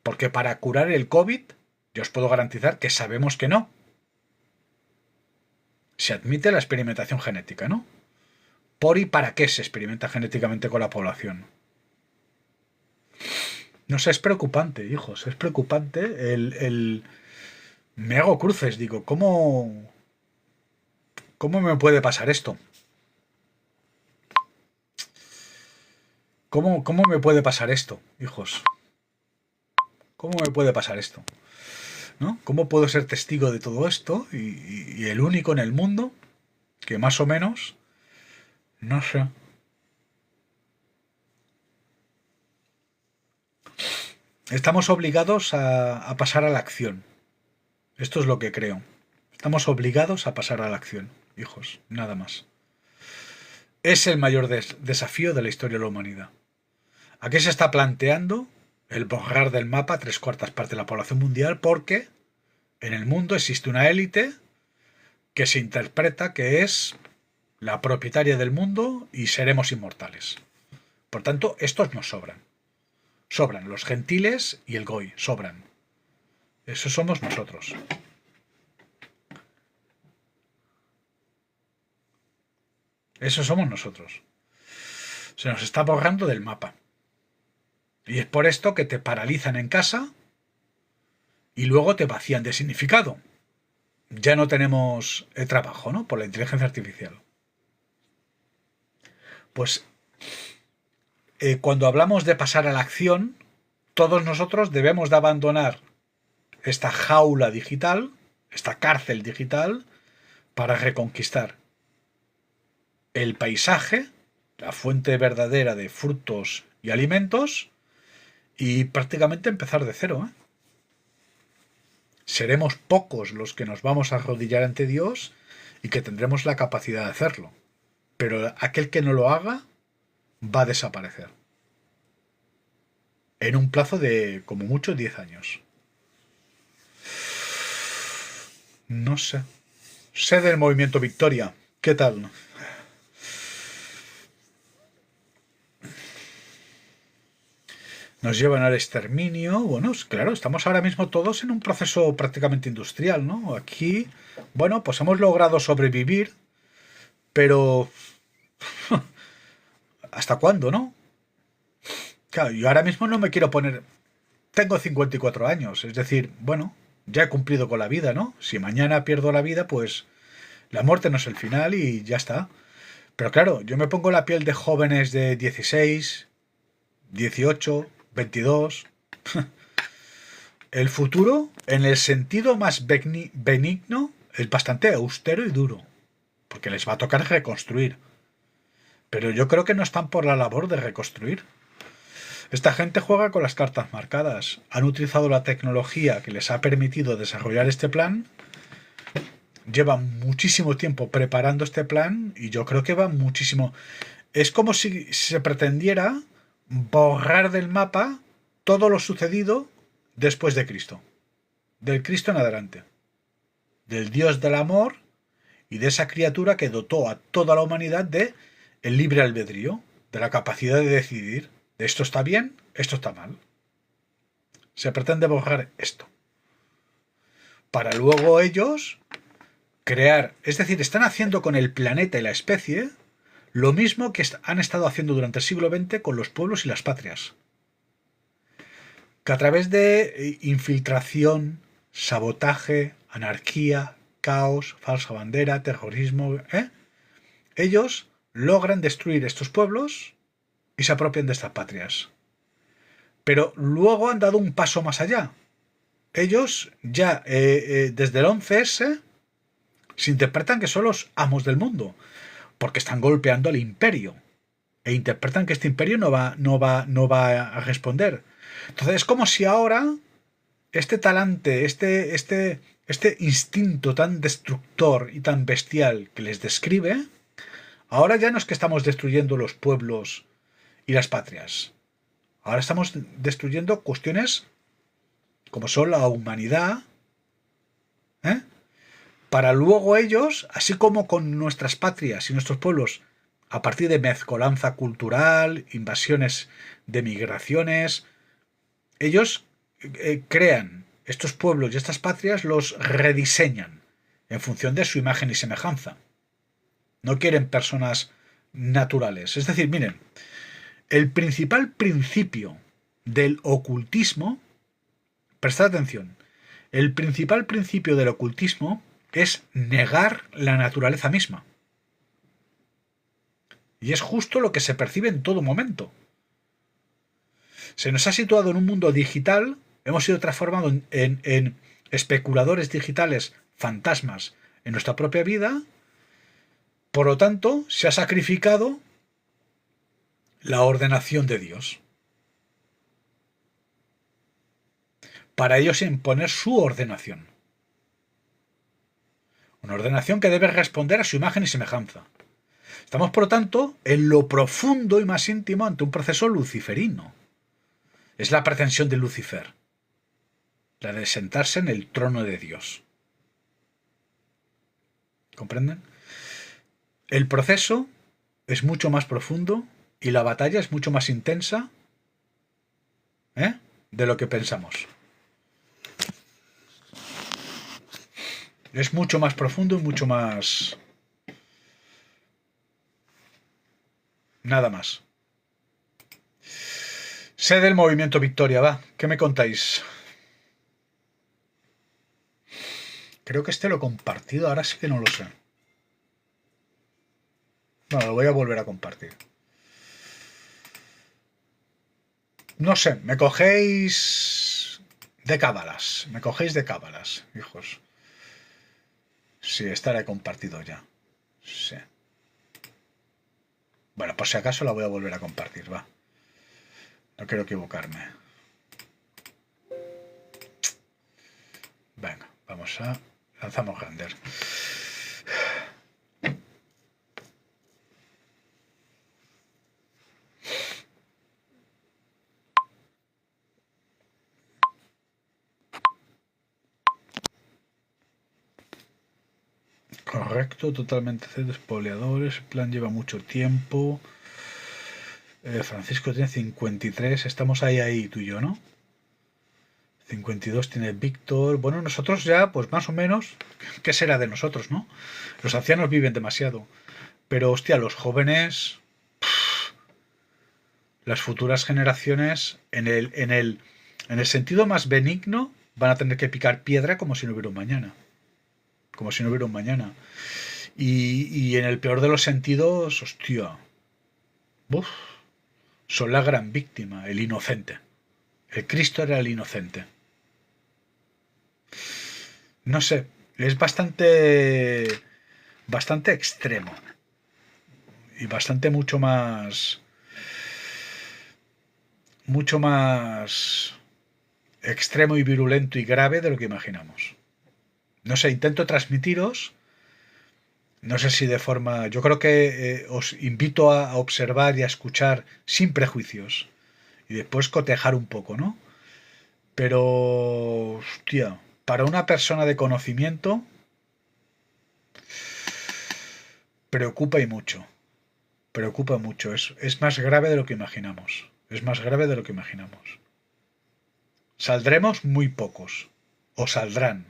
Porque para curar el COVID, yo os puedo garantizar que sabemos que no. Se admite la experimentación genética, ¿no? ¿Por y para qué se experimenta genéticamente con la población? No sé, es preocupante, hijos, es preocupante Me hago cruces, digo, ¿cómo me puede pasar esto? ¿Cómo me puede pasar esto, hijos? ¿Cómo me puede pasar esto? ¿No? ¿Cómo puedo ser testigo de todo esto y el único en el mundo que más o menos, no sé, estamos obligados a pasar a la acción? Esto es lo que creo. Estamos obligados a pasar a la acción, hijos, nada más. Es el mayor desafío de la historia de la humanidad. Aquí se está planteando el borrar del mapa 3/4 de la población mundial, porque en el mundo existe una élite que se interpreta que es la propietaria del mundo y seremos inmortales. Por tanto, estos nos sobran. Sobran los gentiles y el goy, sobran. Eso somos nosotros. Eso somos nosotros. Se nos está borrando del mapa. Y es por esto que te paralizan en casa y luego te vacían de significado. Ya no tenemos trabajo, ¿no? Por la inteligencia artificial. Pues cuando hablamos de pasar a la acción, todos nosotros debemos de abandonar esta jaula digital, esta cárcel digital, para reconquistar el paisaje, la fuente verdadera de frutos y alimentos, y prácticamente empezar de cero, ¿eh? Seremos pocos los que nos vamos a arrodillar ante Dios y que tendremos la capacidad de hacerlo. Pero aquel que no lo haga va a desaparecer. En un plazo de, como mucho, 10 años. No sé. Sé del movimiento Victoria. ¿Qué tal? Nos llevan al exterminio. Bueno, claro, estamos ahora mismo todos en un proceso prácticamente industrial, ¿no? Aquí, bueno, pues hemos logrado sobrevivir, pero ¿hasta cuándo, no? Claro, yo ahora mismo no me quiero poner... Tengo 54 años, es decir, bueno, ya he cumplido con la vida, ¿no? Si mañana pierdo la vida, pues la muerte no es el final y ya está. Pero claro, yo me pongo la piel de jóvenes de 16, 18, 22. El futuro, en el sentido más benigno, es bastante austero y duro, porque les va a tocar reconstruir. Pero yo creo que no están por la labor de reconstruir. Esta gente juega con las cartas marcadas. Han utilizado la tecnología que les ha permitido desarrollar este plan. Llevan muchísimo tiempo preparando este plan y yo creo que va muchísimo. Es como si se pretendiera borrar del mapa todo lo sucedido después de Cristo. Del Cristo en adelante. Del Dios del amor y de esa criatura que dotó a toda la humanidad de el libre albedrío, de la capacidad de decidir. Esto está bien, esto está mal. Se pretende borrar esto. Para luego ellos crear, es decir, están haciendo con el planeta y la especie Lo mismo que han estado haciendo durante el siglo XX con los pueblos y las patrias. Que a través de infiltración, sabotaje, anarquía, caos, falsa bandera, terrorismo, ellos logran destruir estos pueblos y se apropian de estas patrias. Pero luego han dado un paso más allá. Ellos ya desde el 11S se interpretan que son los amos del mundo, porque están golpeando al imperio e interpretan que este imperio no va a responder. Entonces es como si ahora este talante, este instinto tan destructor y tan bestial que les describe, ahora ya no es que estamos destruyendo los pueblos y las patrias. Ahora estamos destruyendo cuestiones como son la humanidad, para luego ellos, así como con nuestras patrias y nuestros pueblos, a partir de mezcolanza cultural, invasiones de migraciones, ellos crean estos pueblos y estas patrias, los rediseñan en función de su imagen y semejanza. No quieren personas naturales. Es decir, miren, el principal principio del ocultismo, prestad atención, el principal principio del ocultismo es negar la naturaleza misma. Y es justo lo que se percibe en todo momento. Se nos ha situado en un mundo digital, hemos sido transformados en especuladores digitales fantasmas en nuestra propia vida, por lo tanto, se ha sacrificado la ordenación de Dios. Para ellos imponer su ordenación. Una ordenación que debe responder a su imagen y semejanza. Estamos, por lo tanto, en lo profundo y más íntimo ante un proceso luciferino. Es la pretensión de Lucifer, la de sentarse en el trono de Dios. ¿Comprenden? El proceso es mucho más profundo y la batalla es mucho más intensa de lo que pensamos. Es mucho más profundo y mucho más... Nada más. Sé del movimiento Victoria, va. ¿Qué me contáis? Creo que este lo he compartido, ahora sí que no lo sé. Bueno, lo voy a volver a compartir. No sé, me cogéis de cábalas. Me cogéis de cábalas, hijos. Sí, esta la he compartido ya. Sí. Bueno, por si acaso la voy a volver a compartir, va. No quiero equivocarme. Venga, vamos a... Lanzamos render. Correcto, totalmente despoleadores. El plan lleva mucho tiempo. Francisco tiene 53. Estamos ahí tú y yo, ¿no? 52 tiene Víctor. Bueno, nosotros ya, pues más o menos, ¿qué será de nosotros, no? Los ancianos viven demasiado. Pero, hostia, los jóvenes... las futuras generaciones, en el sentido más benigno, van a tener que picar piedra como si no hubiera un mañana. Como si no hubiera un mañana. Y en el peor de los sentidos, hostia, son la gran víctima, el inocente. El Cristo era el inocente. No sé, es bastante extremo. Y bastante mucho más extremo y virulento y grave de lo que imaginamos. No sé, intento transmitiros, no sé si de forma... Yo creo que os invito a observar y a escuchar sin prejuicios y después cotejar un poco, ¿no? Pero, hostia, para una persona de conocimiento preocupa y mucho. Preocupa mucho. Es más grave de lo que imaginamos. Es más grave de lo que imaginamos. Saldremos muy pocos. O saldrán.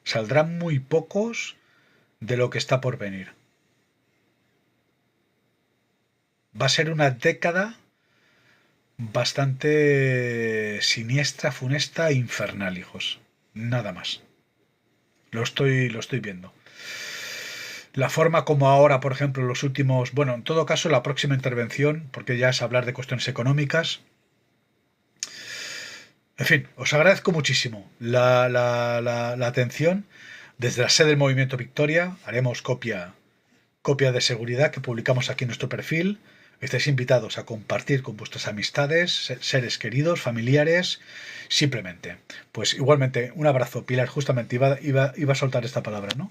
Saldrán muy pocos de lo que está por venir. Va a ser una década bastante siniestra, funesta e infernal, hijos. Nada más. Lo estoy viendo. La forma como ahora, por ejemplo, los últimos, bueno, en todo caso, la próxima intervención, porque ya es hablar de cuestiones económicas. En fin, os agradezco muchísimo la atención. Desde la sede del Movimiento Victoria haremos copia de seguridad que publicamos aquí en nuestro perfil. Estáis invitados a compartir con vuestras amistades, seres queridos, familiares, simplemente. Pues igualmente, un abrazo, Pilar. Justamente iba a soltar esta palabra, ¿no?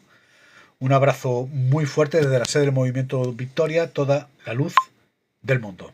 Un abrazo muy fuerte desde la sede del Movimiento Victoria, toda la luz del mundo.